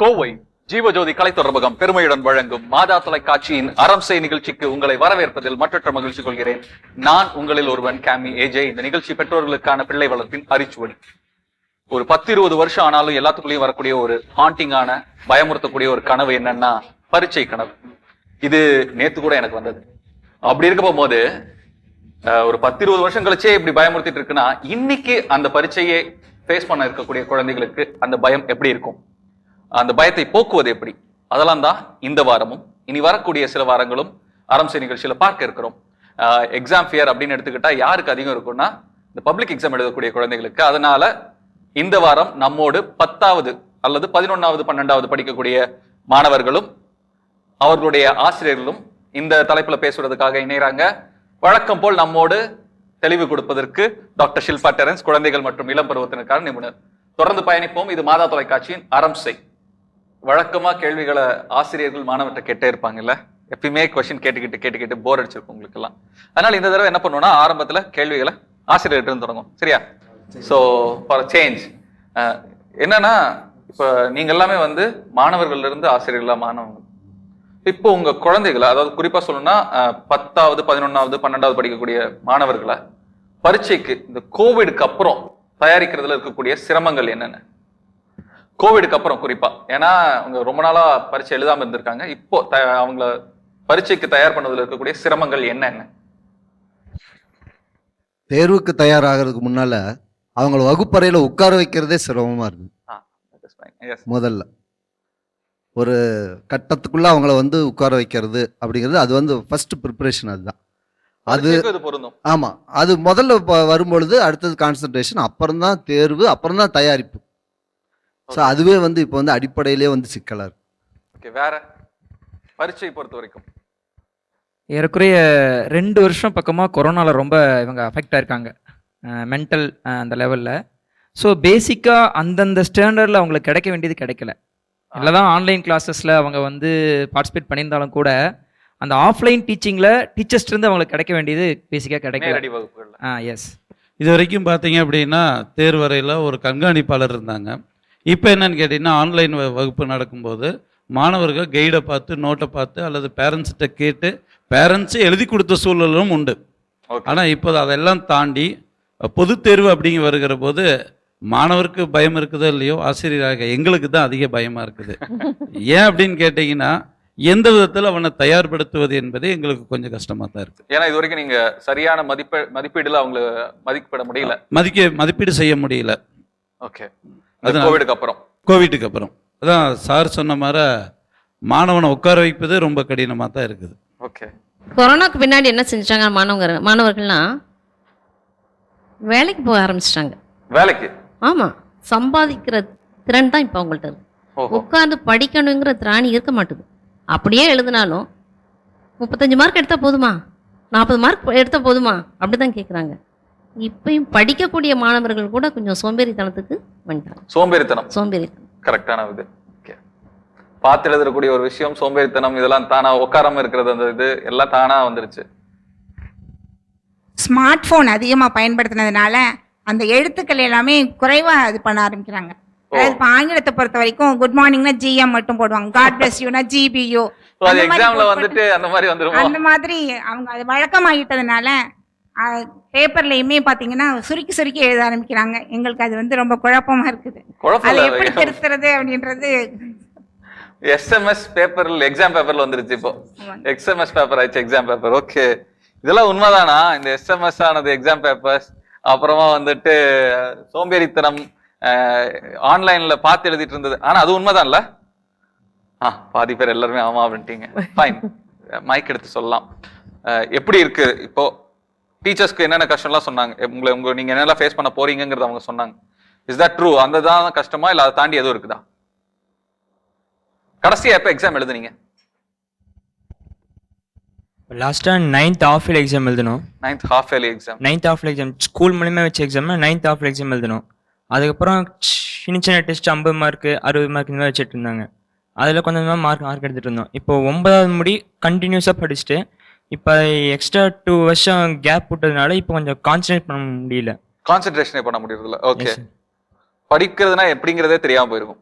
கோவை ஜீவஜோதி கலை தொடர்பகம் பெருமையுடன் வழங்கும் மாதா தொலைக்காட்சியின் அரம்சை நிகழ்ச்சிக்கு உங்களை வரவேற்பதில் மற்றற்ற மகிழ்ச்சி கொள்கிறேன். நான் உங்களில் ஒருவன் கேமி ஏஜே. இந்த நிகழ்ச்சி பெற்றோர்களுக்கான பிள்ளை வளர்ப்பின் அரிச்சுவடி. ஒரு 10-20 வருஷம் ஆனாலும் எல்லாத்துக்குள்ளேயும் வரக்கூடிய ஒரு ஹாண்டிங்கான பயமுறுத்தக்கூடிய ஒரு கனவு என்னன்னா பரீட்சை கனவு. இது நேத்து கூட எனக்கு வந்தது. அப்படி இருக்க போகும்போது ஒரு 10-20 வருஷம் கழிச்சே இப்படி பயமுறுத்திட்டு இருக்குன்னா இன்னைக்கு அந்த பரீட்சையை ஃபேஸ் பண்ண இருக்கக்கூடிய குழந்தைகளுக்கு அந்த பயம் எப்படி இருக்கும், அந்த பயத்தை போக்குவது எப்படி, அதெல்லாம் தான் இந்த வாரமும் இனி வரக்கூடிய சில வாரங்களும் அரம்சை நிகழ்ச்சியில பார்க்க இருக்கிறோம். எக்ஸாம் ஃபியர் அப்படின்னு எடுத்துக்கிட்டா யாருக்கு அதிகம் இருக்கும்னா இந்த பப்ளிக் எக்ஸாம் எழுதக்கூடிய குழந்தைகளுக்கு. அதனால இந்த வாரம் நம்மோடு 10வது அல்லது 11வது 12வது படிக்கக்கூடிய மாணவர்களும் அவர்களுடைய ஆசிரியர்களும் இந்த தலைப்புல பேசுறதுக்காக இணைகிறாங்க. வழக்கம் போல் நம்மோடு தெளிவு கொடுப்பதற்கு டாக்டர் ஷில்பா டெரன்ஸ், குழந்தைகள் மற்றும் இளம் பருவத்தினருக்கான நிபுணர். தொடர்ந்து பயணிப்போம். இது மாதா தொலைக்காட்சியின் அரம்சை. வழக்கமா கேள்விகளை ஆசிரியர்கள் மாணவர்கிட்ட கேட்டே இருப்பாங்கல்ல, எப்பயுமே கொஸ்டின் கேட்டுக்கிட்டு போர் அடிச்சிருக்கும் உங்களுக்கு எல்லாம். அதனால இந்த தடவை என்ன பண்ணுவோம்னா ஆரம்பத்துல கேள்விகளை ஆசிரியர்கிட்ட இருந்து தொடங்கும். சரியா? ஸோ ஃபார் சேஞ்ச் என்னன்னா இப்ப நீங்க எல்லாமே மாணவர்கள்ல இருந்து ஆசிரியர்களா மாணவங்க. இப்போ உங்க குழந்தைகளை, அதாவது குறிப்பா சொல்லணும்னா 10வது 11வது 12வது படிக்கக்கூடிய மாணவர்களை பரீட்சைக்கு இந்த கோவிடுக்கு அப்புறம் தயாரிக்கிறதுல இருக்கக்கூடிய சிரமங்கள் என்னென்ன? கோவிடுக்கு அப்புறம் குறிப்பா, ஏன்னா அவங்க ரொம்ப நாளா பரீட்சை எழுதாம இருந்திருக்காங்க. இப்போ அவங்கள பரீட்சைக்கு தயார் பண்ணதுல இருக்கக்கூடிய சிரமங்கள் என்னென்ன? தேர்வுக்கு தயாராகிறதுக்கு முன்னால அவங்கள வகுப்பறையில உட்கார வைக்கிறதே சிரமமா இருக்கு. முதல்ல ஒரு கட்டத்துக்குள்ள அவங்கள உட்கார வைக்கிறது அப்படிங்கிறது அது ஃபர்ஸ்ட் ப்ரிப்பரேஷன். அதுதான் அது பொருந்தும். ஆமா, அது முதல்ல வரும்பொழுது அடுத்தது கான்சன்ட்ரேஷன், அப்புறம் தான் தேர்வு, அப்புறம் தான் தயாரிப்பு. ஸோ அதுவே இப்போ அடிப்படையிலே சிக்கலா இருக்கு. ஓகே, வேற பரீட்சை பொறுத்த வரைக்கும் ஏறக்குறைய 2 வருஷம் பக்கமாக கொரோனாவில் ரொம்ப இவங்க அஃபெக்ட் ஆயிருக்காங்க மென்டல் அந்த லெவலில். ஸோ பேசிக்காக அந்தந்த ஸ்டாண்டர்டில் அவங்களுக்கு கிடைக்க வேண்டியது கிடைக்கல. இல்லைதான் ஆன்லைன் கிளாஸஸில் அவங்க பார்ட்டிசிபேட் பண்ணியிருந்தாலும் கூட அந்த ஆஃப்லைன் டீச்சிங்கில் டீச்சர்ஸ்லேருந்து அவங்களுக்கு கிடைக்க வேண்டியது பேசிக்காக கிடைக்கல. எஸ். இது வரைக்கும் பார்த்தீங்க அப்படின்னா தேர்வறையில் ஒரு கண்காணிப்பாளர் இருந்தாங்க. இப்போ என்னன்னு கேட்டிங்கன்னா ஆன்லைன் வகுப்பு நடக்கும்போது மாணவர்கள் கைடை பார்த்து, நோட்டை பார்த்து, அல்லது பேரண்ட்ஸ்கிட்ட கேட்டு பேரண்ட்ஸு எழுதி கொடுத்த சூழலும் உண்டு. ஆனால் இப்போ அதெல்லாம் தாண்டி பொது தேர்வு அப்படிங்க வருகிற போது மாணவருக்கு பயம் இருக்குதோ இல்லையோ, ஆசிரியராக எங்களுக்கு தான் அதிக பயமாக இருக்குது. ஏன் அப்படின்னு கேட்டிங்கன்னா எந்த விதத்தில் அவனை தயார்படுத்துவது என்பது எங்களுக்கு கொஞ்சம் கஷ்டமாக தான் இருக்குது. ஏன்னா இது வரைக்கும் நீங்கள் சரியான மதிப்பீடுல அவங்கள மதிப்பிட முடியல, மதிப்பீடு செய்ய முடியல. ஓகே, அது கோவிடுக்கு அப்புறம் அதான் சார் சொன்ன மாதிரி மாணவனை உட்கார வைப்பது ரொம்ப கடினமாக தான் இருக்குது. ஓகே. கொரோனாக்கு பின்னாடி என்ன செஞ்சாங்க மாணவர்கள்லாம் வேலைக்கு போக ஆரம்பிச்சிட்டாங்க. வேலைக்கு? ஆமா, சம்பாதிக்கிற திறன் தான் இப்போ அவங்கள்ட்ட இருக்கு. உட்கார்ந்து படிக்கணுங்கிற திராணி இருக்க மாட்டுது. அப்படியே எழுதினாலும் 35 மார்க் எடுத்தா போதுமா, 40 மார்க் எடுத்தா போதுமா அப்படிதான் கேட்குறாங்க. இப்பயும் படிக்கக்கூடிய மாணவர்கள் கூட கொஞ்சம் சோம்பேறித்தனத்துக்கு வந்துட்டாங்க. சோம்பேறித்தனம் கரெக்டான இது. பார்த்து எழுதக்கூடிய ஒரு விஷயம், சோம்பேறித்தனம், இதெல்லாம் தானா உட்காராம இருக்கிறது, அந்த இது எல்லாம் தானா வந்துருச்சு. ஸ்மார்ட் போன் அதிகமாக பயன்படுத்தினதுனால அந்த எழுத்துக்கள் எல்லாமே குறைவாக இது பண்ண ஆரம்பிக்கிறாங்க. அதாவது இப்போ ஆங்கிலத்தை பொறுத்த வரைக்கும் குட் மார்னிங்னா ஜிஎம் மட்டும் போடுவாங்க, காட் பிளஸ் யூனா ஜிபியூ. அந்த மாதிரி அவங்க அது வழக்கமாகிட்டதுனால பேப்பர்லயுமே பாத்தீங்கன்னா சுருக்கி எழுத ஆரம்பிக்கிறாங்க. எங்களுக்கு அது ரொம்ப குழப்பமா இருக்குது. அதை எப்படி திருத்துறது அப்படின்றது. எஸ்எம்எஸ் பேப்பர்ல, எக்ஸாம் பேப்பர்ல வந்துருச்சு. இப்போ எக்ஸ்எம்எஸ் பேப்பர் ஆயிடுச்சு, எக்ஸாம் பேப்பர். ஓகே, இதெல்லாம் உண்மைதானா? இந்த எஸ்எம்எஸ் ஆனது எக்ஸாம் பேப்பர்ஸ், அப்புறமா சோம்பேறித்தனம், ஆன்லைன்ல பார்த்து எழுதிட்டு இருந்தது. ஆனா அது உண்மைதான்ல? பாதி பேர் எல்லாருமே ஆமா அப்படின்ட்டீங்க. ஃபைன், மைக் எடுத்து சொல்லலாம். எப்படி இருக்கு இப்போ? டீச்சர்ஸ்க்கு என்னென்ன கஷ்டம்லாம் சொன்னாங்க, நீங்க என்னெல்லாம் ஃபேஸ் பண்ண போறீங்கிறத அவங்க சொன்னாங்க. Is that true? அந்த தான் கஷ்டமா, இல்ல அதை தாண்டி எதுவும் இருக்குதா? கடைசியா எப்ப எக்ஸாம் எழுதுனீங்க? லாஸ்டா 9th half yearly எக்ஸாம் எழுதணும். 9th half yearly exam school மூலமா வச்ச எக்ஸாம்னா 9th half yearly எக்ஸாம் எழுதணும். அதுக்கப்புறம் சின்ன டெஸ்ட் 50 மார்க் 60 மார்க் இந்த மாதிரி வச்சுட்டு இருந்தாங்க. அதில் கொஞ்சமாக மார்க் எடுத்துகிட்டு இருந்தோம். இப்போ 9வது முடி கண்டினியூஸாக படிச்சுட்டு இப்போ எக்ஸ்ட்ரா 2 வருஷம் கேப் விட்டதுனால இப்போ கொஞ்சம் கான்சன்ட்ரேட் பண்ண முடியல. கான்சன்ட்ரேஷனே பண்ண முடியறதில்ல. ஓகே, படிக்கிறதுனா எப்படிங்கிறதே தெரியாமல் போயிருக்கும்.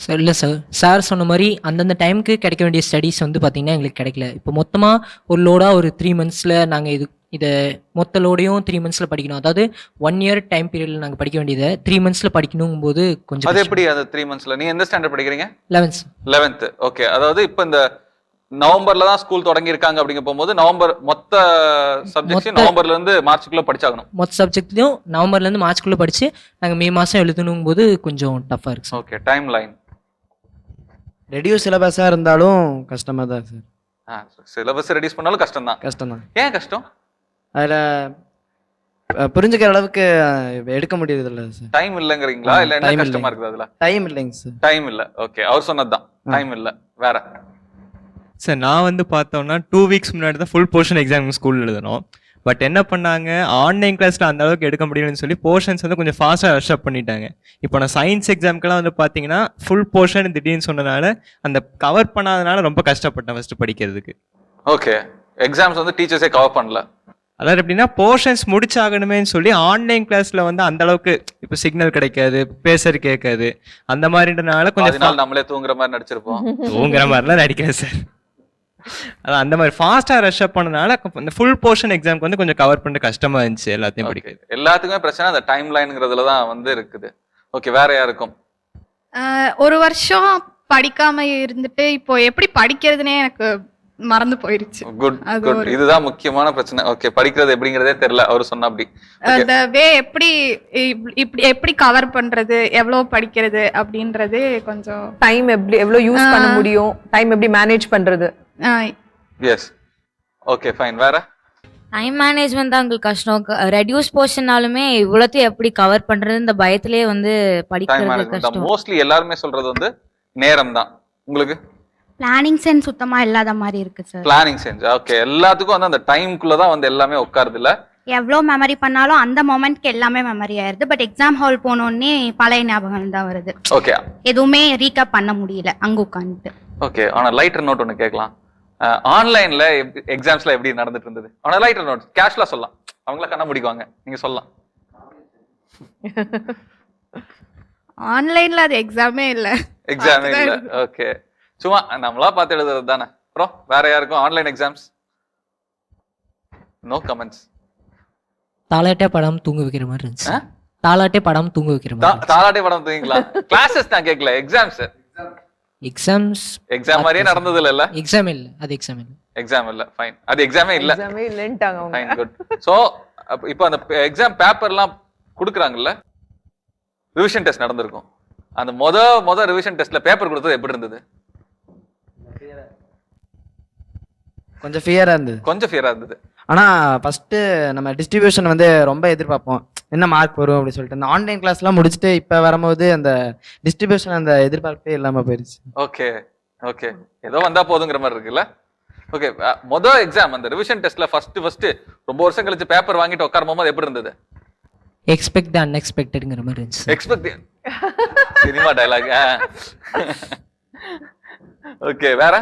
சார் இல்லை சார், சார் சொன்ன மாதிரி அந்தந்த டைமுக்கு கிடைக்க வேண்டிய ஸ்டடீஸ் வந்து பார்த்திங்கன்னா எங்களுக்கு கிடைக்கல. இப்போ மொத்தமாக ஒரு லோடாக ஒரு 3 monthsல நாங்கள் இதை மொத்த லோடையும் 3 monthsல படிக்கணும். அதாவது 1 year டைம் பீரியடில் நாங்கள் படிக்க வேண்டியதை 3 monthsல படிக்கணும் போது கொஞ்சம் அது எப்படி அது 3 monthsல? நீ எந்த ஸ்டாண்டர்ட் படிக்கிறீங்க? 11th. ஓகே. அதாவது இப்போ இந்த நவம்பர்ல தான் ஸ்கூல் தொடங்கி இருக்காங்க அப்படிங்க போகும்போது நவம்பர் மொத்த சப்ஜெக்ட்ஸ் நவம்பர்ல இருந்து மார்ச்சுக்குள்ள படிச்சாகணும். மொத்த சப்ஜெக்ட்லையும் நவம்பர்லேருந்து மார்ச்குள்ளே படித்து நாங்கள் மே மாதம் எழுதணும் போது கொஞ்சம் டஃப்பாக இருக்குது sir. Okay. Time line reduce சிலபஸாக இருந்தாலும் கஷ்டமாக தான் சார். சிலபஸ் ரெடியூஸ் பண்ணாலும் கஷ்டம் தான். ஏன் கஷ்டம்? அதில் புரிஞ்சுக்கிற அளவுக்கு எடுக்க முடியறது இல்லை சார். டைம் இல்லைங்கிறீங்களா இல்லை என்ன கஷ்டமா இருக்குது? அதுல டைம் இல்லைங்க சார். டைம் இல்லை. ஓகே, அவர் சொன்னதுதான் டைம் இல்லை. வேற சார் நான் வந்து பார்த்தோம்னா 2 weeks முன்னாடி தான் ஃபுல் போர்ஷன் எக்ஸாம் ஸ்கூலில் எழுதணும். பட் என்ன பண்ணாங்க, ஆன்லைன் கிளாஸில் அந்த அளவுக்கு எடுக்க முடியலன்னு சொல்லி போர்ஷன்ஸ் வந்து கொஞ்சம் ஃபாஸ்ட்டாக ரஷ் அப் பண்ணிட்டாங்க. இப்போ நான் சயின்ஸ் எக்ஸாம்க்கெல்லாம் வந்து பார்த்தீங்கன்னா ஃபுல் போர்ஷன் திடீர்னு சொன்னதுனால அந்த கவர் பண்ணாதனால ரொம்ப கஷ்டப்பட்டேன் ஃபஸ்ட்டு படிக்கிறதுக்கு. ஓகே. எக்ஸாம்ஸ் வந்து டீச்சர்ஸே கவர் பண்ணல. அதாவது எப்படின்னா போர்ஷன்ஸ் முடிச்சாகணுமேன்னு சொல்லி ஆன்லைன் கிளாஸில் வந்து அந்த அளவுக்கு இப்போ சிக்னல் கிடைக்காது, பேசர் கேட்காது, அந்த மாதிரின்றனால கொஞ்சம் நம்மளே தூங்குற மாதிரி நடிச்சிருப்போம். தூங்குற மாதிரிலாம் நடிக்கிறேன் சார். அதான் அந்த மாதிரி ஃபாஸ்ட்டாக ரஷ் அப் பண்ணனால இந்த ஃபுல் போர்ஷன் எக்ஸாம்க்கு வந்து கொஞ்சம் கவர் பண்ண கஷ்டமா இருந்துச்சு எல்லாத்தையும் படிக்க. எல்லாத்துக்குமே பிரச்சனை அந்த டைம் லைன்ங்கிறதுல தான் வந்து இருக்குது. ஓகே, வேற யாருக்கும்? ஒரு வருஷம் படிக்காம இருந்துட்டு இப்போ எப்படி படிக்கிறதுனே எனக்கு மறந்து போயிருச்சு. Good good. இதுதான் முக்கியமான பிரச்சனை. ஓகே, படிக்கிறது எப்படிங்கிறதே தெரியல. அவர் சொன்ன அப்படி அந்த வே எப்படி இப்படி எப்படி கவர் பண்றது, எவ்வளவு படிக்கிறது அப்படின்றது கொஞ்சம் டைம் எப்படி எவ்வளவு யூஸ் பண்ண முடியும், டைம் எப்படி மேனேஜ் பண்றது. எஸ். Okay, fine. வேற டைம் மேனேஜ்மெண்ட் தான் உங்களுக்கு கஷ்டம். ரெடியூஸ் போர்ஷன்னாலுமே இவ்வளோத்தையும் எப்படி கவர் பண்றது இந்த பயத்திலே வந்து படிக்கிறது கஷ்டம். மோஸ்ட்லி எல்லாருமே சொல்றது வந்து நேரம் தான். உங்களுக்கு பிளானிங் சென்ஸ் சுத்தமா இல்லாத மாதிரி இருக்கு சார். Planning sense. ஓகே, எல்லாத்துக்கும் வந்து அந்த டைம்குள்ள தான் வந்து எல்லாமே உட்காருது இல்ல. எவ்வளோ மெமரி பண்ணாலும் அந்த மொமெண்ட்க்கு எல்லாமே மெமரி ஆயிருது. பட் எக்ஸாம் ஹால் போனோடனே பழைய ஞாபகம் தான் வருது. ஓகே, எதுவுமே ரீகப் பண்ண முடியல அங்க உட்காந்துட்டு. ஓகே, ஆனா லைட்டர் நோட் ஒன்று கேட்கலாம். ஆன்லைன்ல எக்ஸாம்ஸ்ல எப்படி நடந்துட்டு இருந்தது? ஆனா லைட்டர் நோட் கேஷ்ல சொல்லலாம், அவங்கள கண்ண முடிக்குவாங்க, நீங்க சொல்லலாம். ஆன்லைன்ல அது எக்ஸாமே இல்ல. எக்ஸாமே இல்ல. ஓகே, சும்மா நம்மளா பார்த்து எழுதுறது தானே. அப்புறம் வேற யாருக்கும் ஆன்லைன் எக்ஸாம்ஸ்? No comments. தாலாட்டே படம் தூங்க வைக்கிற மாதிரி இருந்துச்சு. தாலாட்டே படம் தூங்க வைக்கிற மாதிரி. தாலாட்டே படம் தூங்கிங்களா? கிளாஸஸ் நான் கேட்கல, எக்ஸாம்ஸ். எக்ஸாம் மாதிரியே நடந்தது இல்ல. எக்ஸாம் இல்ல, அது எக்ஸாம் இல்ல. எக்ஸாம் இல்ல, ஃபைன். அது எக்ஸாமே இல்ல. எக்ஸாமே இல்லன்ட்டாங்க அவங்க. Fine, good. சோ இப்போ அந்த எக்ஸாம் பேப்பர்லாம் கொடுக்குறாங்கல்ல, ரிவிஷன் டெஸ்ட் நடந்திருக்கும். அந்த மொத ரிவிஷன் டெஸ்ட்ல பேப்பர் கொடுத்தது எப்படி இருந்தது? கொஞ்சம் ஃபியரா இருந்தது. ஆனா ஃபர்ஸ்ட் நம்ம டிஸ்ட்ரிபியூஷன் வந்து ரொம்ப எதிர்பார்ப்போம், என்ன மார்க் வரும் அப்படின்னு சொல்லிட்டு. இந்த ஆன்லைன் கிளாஸ்லாம் முடிச்சுட்டு இப்ப வரும்போது அந்த டிஸ்ட்ரிபியூஷன் அந்த எதிர்பார்ப்பே இல்லாம போயிருச்சு. ஓகே ஓகே, ஏதோ வந்தா போதுங்கிற மாதிரி இருக்குல்ல. ஓகே, எக்ஸாம் அந்த ரிவிஷன் டெஸ்ட்ல ஃபர்ஸ்ட் ரொம்ப வருஷம் கழிச்சு பேப்பர் வாங்கிட்டு உட்காரும் போது எப்படி இருந்தது? எக்ஸ்பெக்ட் தி அன்எக்ஸ்பெக்டட்ங்கிற மாதிரி இருந்துச்சு. Expect cinema dialogue. ஓகே, வேற?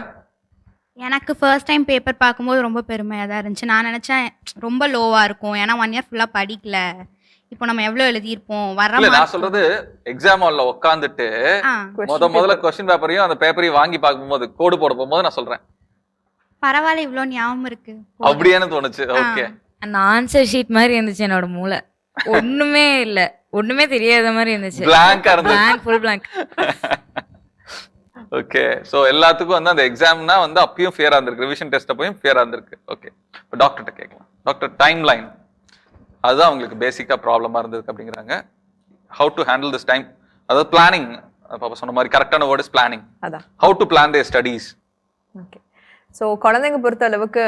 எனக்கு ஃபர்ஸ்ட் டைம் பேப்பர் பார்க்கும்போது ரொம்ப பெருமையாக தான் இருந்துச்சு. நான் நினச்சேன் ரொம்ப லோவாக இருக்கும், ஏன்னா 1 year ஃபுல்லாக படிக்கல. இப்போ நம்ம எவ்வளோ எழுதியிருப்போம் வர. நான் சொல்றது எக்ஸாம் ஹால்ல உட்காந்துட்டு முதல்ல கொஸ்டின் பேப்பரையும் அந்த பேப்பரையும் வாங்கி பார்க்கும்போது கோடு போட போகும்போது நான் சொல்றேன் பரவாயில்ல இவ்வளோ ஞாபகம் இருக்கு அப்படியேன்னு தோணுச்சு. ஓகே, அந்த ஆன்சர் ஷீட் மாதிரி இருந்துச்சு என்னோட மூளை. ஒண்ணுமே இல்ல, ஒண்ணுமே தெரியாத மாதிரி இருந்துச்சு. பிளாங்கா இருந்துச்சு. Blank, full blank. Okay, so எல்லாத்துக்கும் வந்து அந்த எக்ஸாம்னா வந்து அப்பயும் ஃபியரா இருந்திருக்கு, ரிவிஷன் டெஸ்ட் அப்பயும் ஃபியரா இருந்திருக்கு. ஓகே, இப்போ டாக்டர்கிட்ட கேட்கலாம். டாக்டர், டைம் லைன் அதுதான் உங்களுக்கு பேசிக்கா ப்ராப்ளமா இருந்தது அப்படிங்கிறாங்க. How to handle this time, அதாவது பிளானிங். பாப்பா சொன்ன மாதிரி கரெக்டான வேர்ட் இஸ் பிளானிங். அதான் how to plan their studies. Okay, so குழந்தைங்க பொறுத்த அளவுக்கு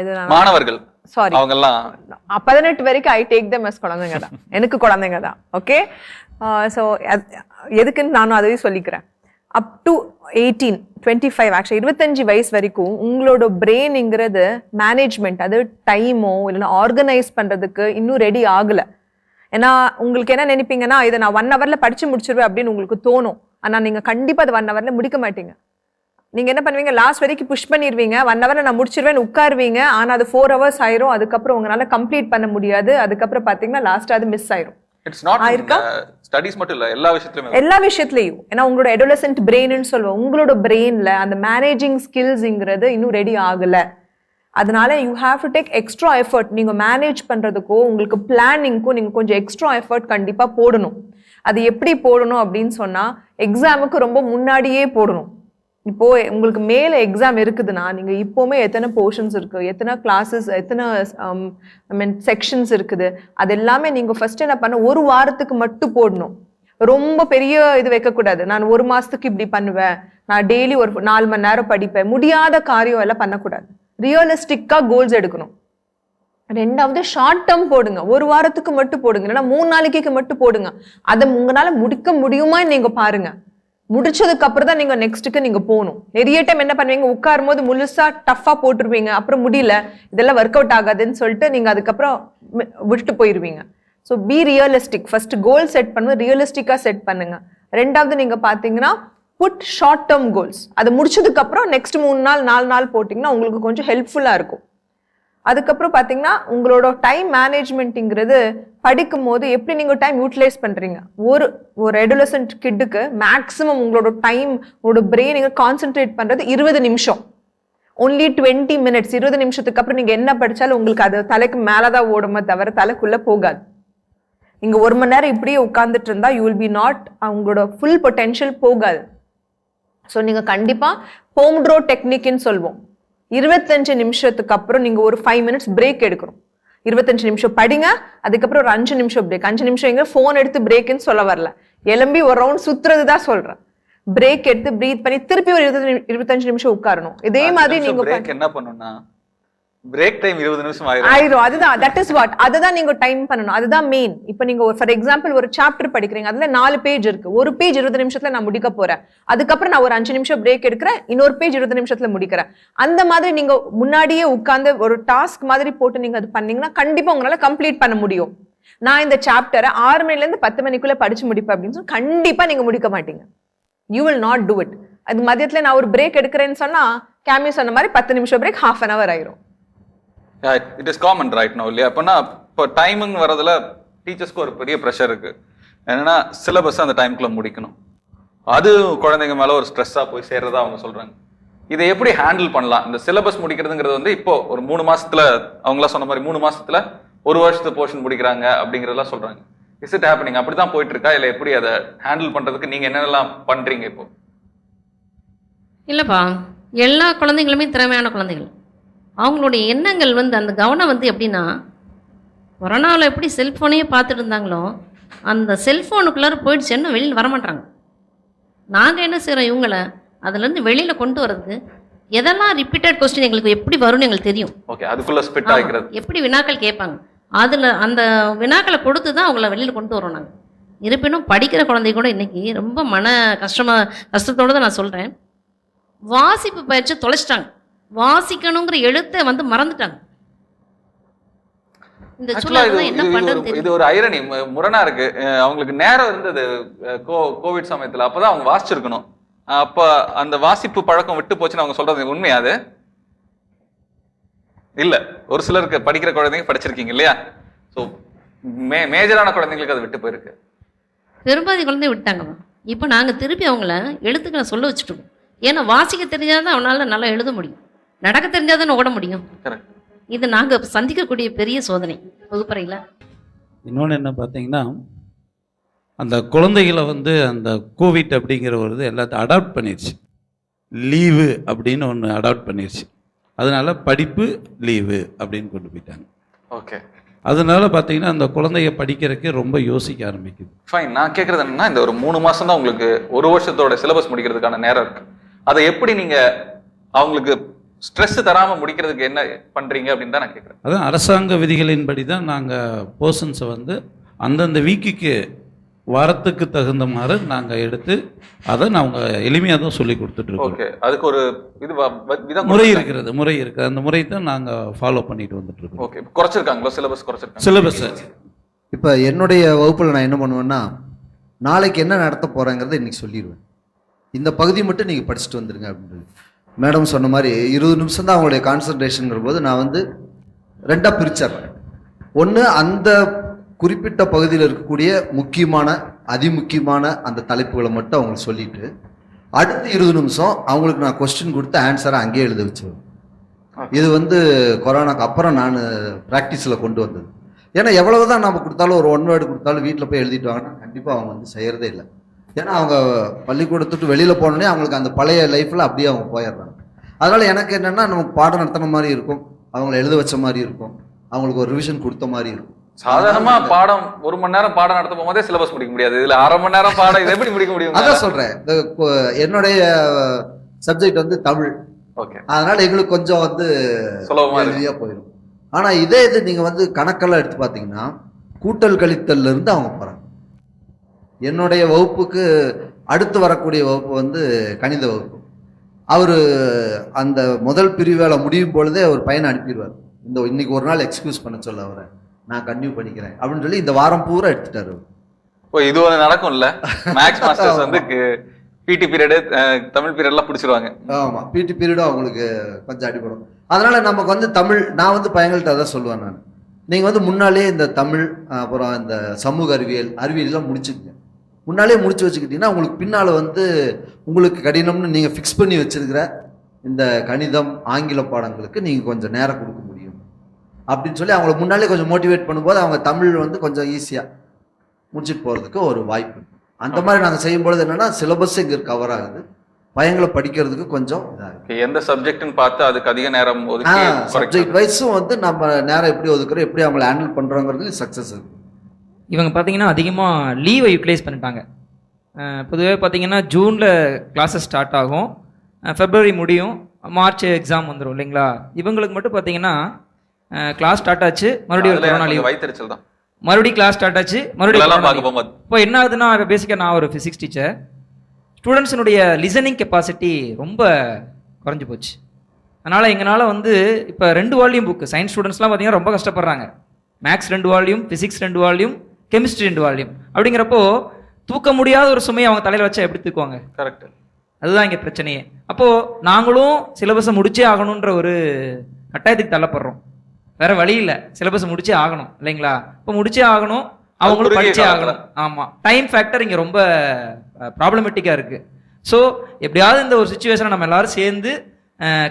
இது மாணவர்கள் சாரி அவங்க எல்லாம் 18 வரைக்கும் ஐ டேக் தம் அஸ் குழந்தைங்க தான், எனக்கு குழந்தைங்க தான். ஓகே, ஸோ எதுக்குன்னு நானும் அதையும் சொல்லிக்கிறேன். அப் டு 18, 25 ஆக்சுவலி 25 வயசு வரைக்கும் உங்களோட பிரெயின்ங்கிறது மேனேஜ்மெண்ட், அது டைமோ இல்லைன்னா ஆர்கனைஸ் பண்றதுக்கு இன்னும் ரெடி ஆகல. ஏன்னா உங்களுக்கு என்ன நினைப்பீங்கன்னா, இதை நான் 1 hourல படிச்சு முடிச்சிருவேன் அப்படின்னு உங்களுக்கு தோணும். ஆனா நீங்க கண்டிப்பா அதை 1 hourல முடிக்க மாட்டீங்க. நீங்க என்ன பண்ணுவீங்க, லாஸ்ட் வரைக்கும் புஷ் பண்ணிடுவீங்க, 1 hourல நான் முடிச்சிருவேன் உட்காருவீங்க. ஆனா அது 4 hours ஆயிரும். அதுக்கப்புறம் உங்களால கம்ப்ளீட் பண்ண முடியாது. அதுக்கப்புறம் பாத்தீங்கன்னா லாஸ்ட் அது மிஸ் ஆயிரும். இட்ஸ் நாட் ஸ்டடீஸ் மட்டும் இல்ல, எல்லா விஷயத்துலயுமே. எல்லா விஷயத்துலையும். ஏன்னா உங்களோட adolescent brainன்னு சொல்லுவோம், உங்களோட பிரெயின்ல அந்த மேனேஜிங் ஸ்கில்ஸ்ங்கிறது இன்னும் ரெடி ஆகல. அதனால you have to take extra effort. நீங்க மேனேஜ் பண்றதுக்கோ உங்களுக்கு பிளானிங்க்கும் நீங்க கொஞ்சம் எக்ஸ்ட்ரா எஃபர்ட் கண்டிப்பா போடணும். அது எப்படி போடணும் அப்படின்னு சொன்னா, எக்ஸாமுக்கு ரொம்ப முன்னாடியே போடணும். இப்போ உங்களுக்கு மேல எக்ஸாம் இருக்குதுன்னா நீங்க இப்போவுமே எத்தனை போர்ஷன்ஸ் இருக்கு, எத்தனை கிளாஸஸ், எத்தனை செக்ஷன்ஸ் இருக்குது, அது எல்லாமே நீங்க ஃபர்ஸ்ட் என்ன பண்ண, ஒரு வாரத்துக்கு மட்டும் போடணும். ரொம்ப பெரிய இது வைக்கக்கூடாது. நான் ஒரு மாசத்துக்கு இப்படி பண்ணுவேன், நான் டெய்லி ஒரு 4 மணி நேரம் படிப்பேன், முடியாத காரியம் எல்லாம் பண்ணக்கூடாது. ரியலிஸ்டிக்கா கோல்ஸ் எடுக்கணும். ரெண்டாவது ஷார்ட் டேர்ம் போடுங்க, ஒரு வாரத்துக்கு மட்டும் போடுங்க, இல்லைன்னா 3 நாளைக்கு மட்டும் போடுங்க. அதை உங்களால முடிக்க முடியுமா நீங்க பாருங்க. முடிச்சதுக்கு அப்புறம் தான் நீங்க நெக்ஸ்ட்டுக்கு நீங்க போகணும். நிறைய டைம் என்ன பண்ணுவீங்க, உட்காரும் போது முழுசா டஃபா போட்டுருவீங்க, அப்புறம் முடியல, இதெல்லாம் ஒர்க் அவுட் ஆகாதுன்னு சொல்லிட்டு நீங்க அதுக்கப்புறம் விட்டுட்டு போயிருவீங்க. So be realistic. First goal set பண்ணுங்க, ரியலிஸ்டிக்கா செட் பண்ணுங்க. ரெண்டாவது நீங்க பாத்தீங்கன்னா புட் ஷார்ட் டேர்ம் கோல்ஸ். அதை முடிச்சதுக்கு அப்புறம் நெக்ஸ்ட் 3 நாள் 4 நாள் போட்டிங்கன்னா உங்களுக்கு கொஞ்சம் ஹெல்ப்ஃபுல்லா இருக்கும். அதுக்கப்புறம் பார்த்தீங்கன்னா உங்களோட டைம் மேனேஜ்மெண்ட்டுங்கிறது படிக்கும் போது எப்படி நீங்கள் டைம் யூட்டிலைஸ் பண்ணுறீங்க. ஒரு adolescent கிட்டுக்கு மேக்ஸிமம் உங்களோட டைம், உங்களோட பிரெயின் கான்சென்ட்ரேட் பண்ணுறது 20 நிமிஷம். Only 20 minutes. 20 நிமிஷத்துக்கு அப்புறம் நீங்கள் என்ன படித்தாலும் உங்களுக்கு அது தலைக்கு மேலே தான் ஓடுமே தவிர தலைக்குள்ளே போகாது. நீங்கள் 1 மணி நேரம் இப்படியே உட்காந்துட்டு இருந்தா யூ வில் பி நாட், உங்களோட ஃபுல் பொட்டென்ஷியல் போகாது. ஸோ நீங்கள் கண்டிப்பாக போம்ட்ரோ டெக்னிக்னு சொல்வோம். 25 நிமிஷத்துக்கு அப்புறம் நீங்க ஒரு 5 minutes பிரேக் எடுக்கணும். 25 நிமிஷம் படிங்க, அதுக்கப்புறம் ஒரு 5 நிமிஷம் பிரேக். 5 நிமிஷம் எங்க போன் எடுத்து பிரேக்னு சொல்ல வரல, எலும்பி ஒரு ரவுண்ட் சுத்துறது தான் சொல்றேன். பிரேக் எடுத்து பிரீத் பண்ணி திருப்பி ஒரு 25 நிமிஷம் உட்காரணும். இதே மாதிரி நீங்க என்ன பண்ணணும்னா பிரேக் டைம் 20 நிமிஷம் ஆயிரும். அதுதான் தட் இஸ் வாட், அதுதான் நீங்க டைம் பண்ணணும். அதுதான் மெயின். இப்போ நீங்க ஃபார் எக்ஸாம்பிள் ஒரு சாப்டர் படிக்கிறீங்க, அதுல 4 பேஜ் இருக்கு. ஒரு பேஜ் 20 நிமிஷத்துல நான் முடிக்க போறேன், அதுக்கப்புறம் நான் ஒரு 5 நிமிஷம் பிரேக் எடுக்கிறேன், இன்னொரு பேஜ் 20 நிமிஷத்துல முடிக்கிறேன். அந்த மாதிரி நீங்க முன்னாடியே உட்கார்ந்து ஒரு டாஸ்க் மாதிரி போட்டு நீங்க அது பண்ணீங்கன்னா கண்டிப்பா உங்களால கம்ப்ளீட் பண்ண முடியும். நான் இந்த சாப்டரை 6 மணில இருந்து 10 மணிக்குள்ள படிச்சு முடிப்பேன் அப்படின்னு சொல்லி கண்டிப்பா நீங்க முடிக்க மாட்டீங்க. You will not do it. அது மதியத்துல நான் ஒரு பிரேக் எடுக்கிறேன்னு சொன்னா கேமி சொன்ன மாதிரி 10 நிமிஷம் பிரேக், ½ an hour ஆயிரும். It is common right no இல்லையா? அப்போனா இப்போ டைமிங் வரதுல டீச்சர்ஸ்க்கு ஒரு பெரிய ப்ரெஷர் இருக்கு. என்னன்னா சிலபஸ் அந்த டைமுக்குள்ள முடிக்கணும். அது குழந்தைங்க மேல ஒரு ஸ்ட்ரெஸ்ஸா போய் சேர்றதா அவங்க சொல்றாங்க. இதை எப்படி ஹேண்டில் பண்ணலாம்? இந்த சிலபஸ் முடிக்கிறதுங்கிறது வந்து இப்போ ஒரு 3 மாசத்துல, அவங்களா சொன்ன மாதிரி 3 மாசத்துல 1 வருஷத்து போர்ஷன் முடிக்கிறாங்க அப்படிங்கறதெல்லாம் சொல்றாங்க. Is it happening? அப்படிதான் போயிட்டு இருக்கா, இல்லை எப்படி அதை ஹேண்டில் பண்றதுக்கு நீங்க என்னென்னலாம் பண்றீங்க இப்போ? இல்லப்பா, எல்லா குழந்தைங்களுமே திறமையான குழந்தைகள். அவங்களுடைய எண்ணங்கள் வந்து அந்த கவனம் வந்து எப்படின்னா, கொரோனாவில் எப்படி செல்ஃபோனையே பார்த்துட்டு இருந்தாங்களோ அந்த செல்ஃபோனுக்குள்ளார போயிடுச்சுன்னு வெளியில் வரமாட்டாங்க. நாங்கள் என்ன செய்கிறோம், இவங்களை அதுலேருந்து வெளியில் கொண்டு வரதுக்கு எதெல்லாம் ரிப்பீட்டட் கொஸ்டின் எங்களுக்கு எப்படி வரும்னு எங்களுக்கு தெரியும். ஓகே, அதுக்குள்ள ஸ்பிட் ஆகிக்கிறது. எப்படி வினாக்கள் கேட்பாங்க, அதில் அந்த வினாக்களை கொடுத்து தான் அவங்கள வெளியில் கொண்டு வரோம் நாங்கள். இருப்பினும் படிக்கிற குழந்தை கூட இன்னைக்கு ரொம்ப கஷ்டத்தோடு தான் நான் சொல்கிறேன், வாசிப்பு பயிற்சி தொலைச்சிட்டாங்க. வாசிக்கணுங்கிற எழுத்தை வந்து மறந்துட்டாங்க. இந்த சூழல்ல என்ன பண்றது? இது ஒரு ஐரணி, முரணா இருக்கு. அவங்களுக்கு நேரம் இருந்தது கோவிட் சமயத்துல, அப்பதான் அவங்க வாசிச்சிருக்கணும். அப்ப அந்த வாசிப்பு பழக்கம் விட்டு போச்சுன்னு அவங்க சொல்றது உண்மையா? அது இல்ல, ஒரு சிலருக்கு படிக்கிற குழந்தைங்க படிச்சிருக்கீங்க இல்லையா? ஸோ மேஜரான குழந்தைங்களுக்கு அது விட்டு போயிருக்கு. பெரும்பாதி குழந்தை விட்டாங்க. இப்போ நாங்க திருப்பி அவங்கள எழுத்துக்களை சொல்ல வச்சுட்டோம். ஏன்னா வாசிக்க தெரிஞ்சாதான் அவனால நல்லா எழுத முடியும், நடக்க தெரிஞ்சாதான் ஓட முடியும். இது நாங்க சந்திக்கக்கூடிய பெரிய சோதனை வகுப்பறையில. இன்னொன்று என்ன பார்த்தீங்கன்னா, அந்த குழந்தைகளை வந்து அந்த கோவிட் அப்படிங்கிற ஒரு இது எல்லாத்தையும் அடாப்ட் பண்ணிடுச்சு. லீவு அப்படின்னு ஒன்று அடாப்ட் பண்ணிடுச்சு. அதனால படிப்பு லீவு அப்படின்னு கொண்டு போயிட்டாங்க. ஓகே, அதனால பார்த்தீங்கன்னா அந்த குழந்தைய படிக்கிறதுக்கு ரொம்ப யோசிக்க ஆரம்பிக்குது. ஃபைன். நான் கேட்குறது என்னன்னா, இந்த ஒரு 3 மாதம் தான் உங்களுக்கு 1 வருஷத்தோட சிலபஸ் முடிக்கிறதுக்கான நேரம் இருக்கு. அதை எப்படி நீங்க அவங்களுக்கு ஸ்ட்ரெஸ் தராம முடிக்கிறதுக்கு என்ன பண்றீங்க அப்படின்னு தான் நான் கேட்குறேன். அதான் அரசாங்க விதிகளின்படி தான் நாங்கள் போர்ஷன்ஸை வந்து அந்தந்த வீக்குக்கு வாரத்துக்கு தகுந்த மாதிரி நாங்கள் எடுத்து அதை நாங்கள் எளிமையாக தான் சொல்லி கொடுத்துட்ருக்கோம். ஓகே, அதுக்கு ஒரு முறை இருக்கிறது, அந்த முறை தான் நாங்கள் ஃபாலோ பண்ணிட்டு வந்துட்டுருக்கோம். ஓகே, குறைச்சிருக்காங்களோ சிலபஸ்? குறைச்சிருக்காங்க சிலபஸ். இப்போ என்னுடைய வகுப்பில் நான் என்ன பண்ணுவேன்னா, நாளைக்கு என்ன நடத்த போகிறேங்கிறத இன்றைக்கி சொல்லிடுவேன். இந்த பகுதி மட்டும் நீங்கள் படிச்சுட்டு வந்துடுங்க அப்படின்னு. மேடம் சொன்ன மாதிரி 20 நிமிஷம் தான் அவங்களுடைய கான்சன்ட்ரேஷனுங்கிற போது நான் வந்து 2ஆக பிரிச்சிடுறேன். ஒன்று, அந்த குறிப்பிட்ட பகுதியில் இருக்கக்கூடிய முக்கியமான அதிமுக்கியமான அந்த தலைப்புகளை மட்டும் அவங்களுக்கு சொல்லிட்டு அடுத்த 20 நிமிஷம் அவங்களுக்கு நான் கொஸ்டின் கொடுத்து ஆன்சரை அங்கேயே எழுத வச்சுருவேன். இது வந்து கொரோனாக்கு அப்புறம் நான் ப்ராக்டிஸில் கொண்டு வந்தது. ஏன்னா எவ்வளவுதான் நம்ம கொடுத்தாலும் ஒரு 1 வேர்டு கொடுத்தாலும் வீட்டில் போய் எழுதிட்டு வாங்கன்னா கண்டிப்பாக அவங்க வந்து செய்கிறதே இல்லை. ஏன்னா அவங்க பள்ளிக்கூடத்துட்டு வெளியில் போனோடனே அவங்களுக்கு அந்த பழைய லைஃப்பில் அப்படியே அவங்க போயிடுறாங்க. அதனால் எனக்கு என்னென்னா நமக்கு பாடம் நடத்தின மாதிரி இருக்கும், அவங்கள எழுத வச்ச மாதிரி இருக்கும், அவங்களுக்கு ஒரு ரிவிஷன் கொடுத்த மாதிரி இருக்கும். சாதாரணமா பாடம் 1 மணி நேரம் பாடம் நடத்த போகும்போதே சிலபஸ் முடிக்க முடியாது. இதுல 1/2 மணி நேரம் பாடம் இதை எப்படி முடிக்க முடியும்? அதான் சொல்றேன், என்னுடைய சப்ஜெக்ட் வந்து தமிழ். ஓகே, அதனால எங்களுக்கு கொஞ்சம் வந்து சுலபமா போயிடும். ஆனா இதே இது நீங்க வந்து கணக்கெல்லாம் எடுத்து பார்த்தீங்கன்னா கூட்டல் கழித்தல்ல இருந்து அவங்க போறாங்க. என்னுடைய வகுப்புக்கு அடுத்து வரக்கூடிய வகுப்பு வந்து கணித வகுப்பு. அவரு அந்த முதல் பிரிவேளை முடியும் பொழுதே ஒரு பையனை அனுப்பிடுவார், இன்னைக்கு ஒரு நாள் எக்ஸ்கியூஸ் பண்ண சொல்ல அவரை, நான் கன்டினியூ பண்ணிக்கிறேன் அப்படின்னு சொல்லி இந்த வாரம் பூரா எடுத்துட்டாரு. ஓ, இது ஒன்று நடக்கும்ல, மேக்ஸ் மாஸ்டர்ஸ் வந்து பிடி பீரியடு தமிழ் பீரியட்லாம் பிடிச்சிருவாங்க. ஆமா, பிடி பீரியடும் அவங்களுக்கு கொஞ்சம் அடிபடும். அதனால நமக்கு வந்து தமிழ், நான் வந்து பையங்கள்ட்ட அதான் சொல்லுவேன், நான் நீங்க வந்து முன்னாலே இந்த தமிழ் அப்புறம் இந்த சமூக அறிவியல்லாம் முடிச்சுக்கங்க. முன்னாலே முடிச்சு வச்சுக்கிட்டீங்கன்னா உங்களுக்கு பின்னால வந்து உங்களுக்கு கடினம்னு நீங்க ஃபிக்ஸ் பண்ணி வச்சிருக்கிற இந்த கணிதம் ஆங்கில பாடங்களுக்கு நீங்க கொஞ்சம் நேரம் கொடுக்க முடியும் அப்படின்னு சொல்லி அவங்களை முன்னாலே கொஞ்சம் மோட்டிவேட் பண்ணும்போது அவங்க தமிழ் வந்து கொஞ்சம் ஈஸியாக முடிச்சுட்டு போகிறதுக்கு ஒரு வாய்ப்பு. அந்த மாதிரி நாங்கள் செய்யும்பொழுது என்னென்னா சிலபஸ் இங்கே கவர் ஆகுது, பையங்களை படிக்கிறதுக்கு கொஞ்சம் இதாக. எந்த சப்ஜெக்ட்னு பார்த்து அதுக்கு அதிக நேரம் ஒதுக்கி சப்ஜெக்ட் வைஸும் வந்து நம்ம நேரம் எப்படி ஒதுக்குறோம், எப்படி அவங்களை ஹேண்டில் பண்ணுறோங்கிறது சக்ஸஸ் இருக்குது. இவங்க பார்த்தீங்கன்னா அதிகமாக லீவை யூட்டிலைஸ் பண்ணிட்டாங்க. பொதுவாக பார்த்தீங்கன்னா ஜூனில் கிளாஸஸ் ஸ்டார்ட் ஆகும், ஃபெப்ரவரி முடியும், மார்ச் எக்ஸாம் வந்துடும் இல்லைங்களா. இவங்களுக்கு மட்டும் பார்த்தீங்கன்னா கிளாஸ் ஸ்டார்ட் ஆச்சு, மறுபடியும் கொரோனா லீவ், வைத்தறிச்சல் தான், மறுபடியும் கிளாஸ் ஸ்டார்ட் ஆச்சு, மறுபடியும். இப்போ என்ன ஆகுதுன்னா, பேசிக்காக நான் ஒரு ஃபிசிக்ஸ் டீச்சர், ஸ்டூடெண்ட்ஸினுடைய லிசனிங் கெப்பாசிட்டி ரொம்ப குறைஞ்சி போச்சு. அதனால் எங்களால் வந்து இப்போ 2 வால்யூம் புக்கு, சயின்ஸ் ஸ்டூடெண்ட்ஸ்லாம் பார்த்தீங்கன்னா ரொம்ப கஷ்டப்படுறாங்க. Maths 2 volume, physics 2 volume, chemistry 2 volume. அப்படிங்கிறப்போ தூக்க முடியாத ஒரு சுமையை அவங்க தலையில் வச்சா எப்படி தூக்குவாங்க? கரெக்ட், அதுதான் இங்கே பிரச்சனையே. அப்போது நாங்களும் சிலபஸை முடிச்சே ஆகணுன்ற ஒரு கட்டாயத்துக்கு தள்ளப்படுறோம். வேற வழி இல்லை, சிலபஸ் முடிச்சே ஆகணும் இல்லைங்களா. இப்போ முடிச்சே ஆகணும், அவங்களும் படிச்சே ஆகணும். ஆமாம், டைம் ஃபேக்டர் இங்கே ரொம்ப ப்ராப்ளமேட்டிக்காக இருக்குது. ஸோ எப்படியாவது இந்த ஒரு சுச்சுவேஷனை நம்ம எல்லாரும் சேர்ந்து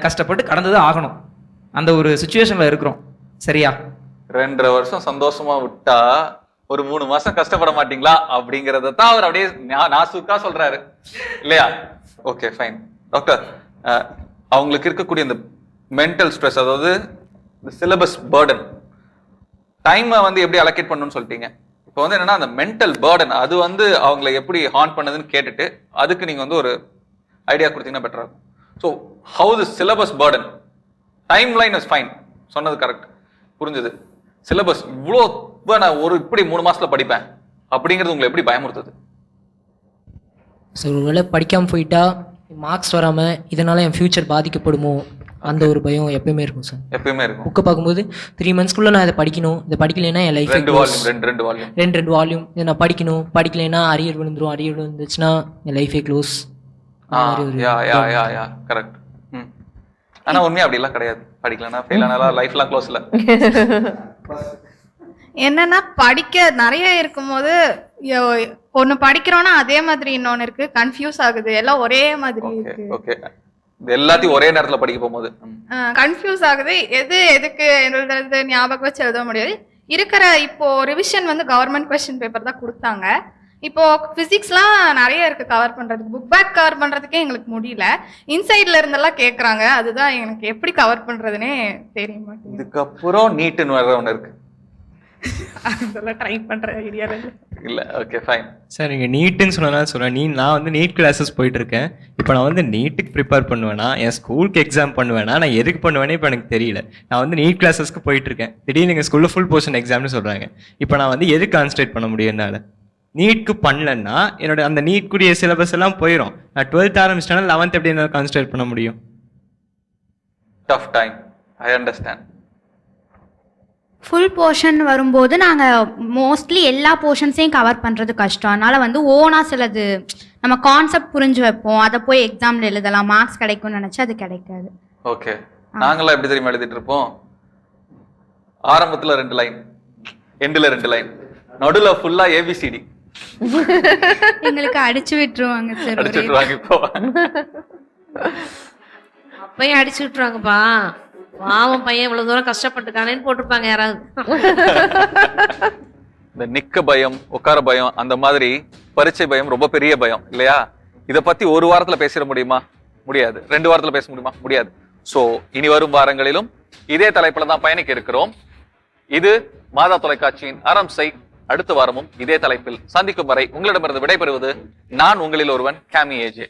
கஷ்டப்பட்டு கடந்துதான் ஆகணும். அந்த ஒரு சுச்சுவேஷனில் இருக்கிறோம். சரியா? 2.5 வருஷம் சந்தோஷமா விட்டா ஒரு 3 மாசம் கஷ்டப்பட மாட்டீங்களா அப்படிங்கறத தான் அவர் அப்படியே நாசுக்கா சொல்றாரு இல்லையா? Okay, fine. டாக்டர், அவங்களுக்கு இருக்கக்கூடிய இந்த மென்டல் ஸ்ட்ரெஸ், அதாவது இந்த சிலபஸ் பர்டன், டைமை வந்து எப்படி அலோகேட் பண்ணணும்னு சொல்லிட்டீங்க. இப்போ வந்து என்னன்னா அந்த மென்டல் பர்டன் அது வந்து அவங்களை எப்படி ஹார்ன் பண்ணுதுன்னு கேட்டுட்டு அதுக்கு நீங்க வந்து ஒரு ஐடியா கொடுத்தீங்கன்னா பெட்டரா இருக்கும். So how the syllabus burden, time line is fine, சொன்னது கரெக்ட், புரிஞ்சது. சிலபஸ் இவ்வளோ நான் ஒரு இப்படி 3 மாசத்துல படிப்பேன் அப்படிங்கிறது உங்களை எப்படி பயமுறுத்துது? ஸோ ஒருவேளை படிக்காமல் போயிட்டா மார்க்ஸ் வராமல் இதனால என் ஃபியூச்சர் பாதிக்கப்படுமோ அந்த ஒரு பயம் எப்பயுமே இருக்கும் சார். எப்பயுமே இருக்கும். புக்கை பார்க்கும்போது 3 மந்த்ஸ்க்குள்ளே நான் இதை படிக்கணும், இதை படிக்கலைன்னா என் லைஃப் 2 வால்யூம் இதை நான் படிக்கணும், படிக்கலைன்னா அரியர் விழுந்துரும், அரியர் விழுந்துச்சுன்னா என் லைஃபே க்ளோஸ். கரெக்ட். ஆனா உண்மையா அப்படி எல்லாம் கிடையாது. படிக்கலன்னா ஃபெயில் ஆனாலும் லைஃப்லாம் க்ளோஸ்ல. என்னன்னா படிக்க நிறைய இருக்கும்போது ஒன்னு படிக்கிறோம்னா அதே மாதிரி இன்னொன்னு இருக்கு, கன்ஃபியூஸ் ஆகுது, எல்லாம் ஒரே மாதிரி இருக்கு. ஓகே, எல்லாத்தையும் ஒரே நேரத்துல படிக்க போகும்போது கன்ஃபியூஸ் ஆகுது, எதுக்கு எழுதுறது ஞாபகம் வச்சு எழுத முடியாது. இருக்கிற இப்போ ரிவிஷன் வந்து கவர்மெண்ட் கொஸ்டின் பேப்பர் தான் கொடுத்தாங்க. இப்போ பிசிக்ஸ்லாம் நிறைய இருக்கு கவர் பண்றதுக்கு, புக் பேக் கவர் பண்றதுக்கே எங்களுக்கு முடியல. இன்சைட்ல இருந்தெல்லாம் கேக்குறாங்க, அதுதான் எனக்கு எப்படி கவர் பண்றதுன்னே தெரிய மாட்டேங்குது. இதுக்கப்புறம் நீட்னு வர ஒன்று இருக்கு, அதெல்லாம் ட்ரை பண்ற ஐடியா இல்ல. Okay, fine sir. நீங்கள் நீட்டுன்னு சொன்னதான் சொல்கிறேன். நான் வந்து நீட் கிளாஸஸ் போயிட்டுருக்கேன். இப்போ நான் வந்து நீட்டுக்கு ப்ரிப்பேர் பண்ணுவேன்னா, என் ஸ்கூலுக்கு எக்ஸாம் பண்ணுவேன்னா, நான் எதுக்கு பண்ணுவேனே இப்போ எனக்கு தெரியல. நான் வந்து நீட் கிளாஸஸ்க்கு போயிட்டுருக்கேன், திடீர்னு எங்கள் ஸ்கூலில் ஃபுல் போர்ஷன் எக்ஸாம்னு சொல்கிறாங்க. இப்போ நான் வந்து எதுக்கு கான்சன்ட்ரேட் பண்ண முடியும் என்னால்? நீட்க்கு பண்ணலன்னா என்னோட அந்த நீட்குரிய சிலபஸ் எல்லாம் போயிடும். நான் 12th ஆரம்பிச்சிட்டேன்னா 11th எப்படி என்னால் கான்சன்ட்ரேட் பண்ண முடியும்? Tough time, I understand. Full portion வரும்போது நாங்கள் மோஸ்ட்லி எல்லா போர்ஷன்ஸையும் கவர் பண்ணுறது கஷ்டம். அதனால் வந்து ஓனாக சிலது நம்ம கான்செப்ட் புரிஞ்சு வைப்போம், அதை போய் எக்ஸாமில் எழுதலாம், மார்க்ஸ் கிடைக்கும்னு நினச்சி அது கிடைக்காது. ஓகே, நாங்களாம் எப்படி தெரியுமா எழுதிட்டு இருப்போம்? ஆரம்பத்தில் 2 லைன், எண்டில் 2 லைன், நடுவில் ஃபுல்லாக ABCD, எங்களுக்கு அடிச்சு விட்டுருவாங்க சார் அடிச்சு விட்டுருவாங்க இப்போ. அப்பயும் அடிச்சு விட்டுருவாங்கப்பா. பாவம் பையன் இவ்வளவு தூரம் கஷ்டப்பட்டுக்கானேன்னு போட்டிருப்பாங்க யாராவது. இந்த நிக்க பயம், உட்கார பயம், அந்த மாதிரி பரீட்சை பயம் ரொம்ப பெரிய பயம் இல்லையா? இத பத்தி ஒரு வாரத்துல பேசிட முடியுமா? முடியாது. 2 வாரத்துல பேச முடியுமா? முடியாது. சோ இனி வரும் வாரங்களிலும் இதே தலைப்புல தான் பயணிக்க இருக்கிறோம். இது மாதா தொலைக்காட்சியின் அறம் செய். அடுத்த வாரமும் இதே தலைப்பில் சந்திக்கும் வரை உங்களிடமிருந்து விடைபெறுவது நான் உங்களில் ஒருவன் கேமி ஏஜே.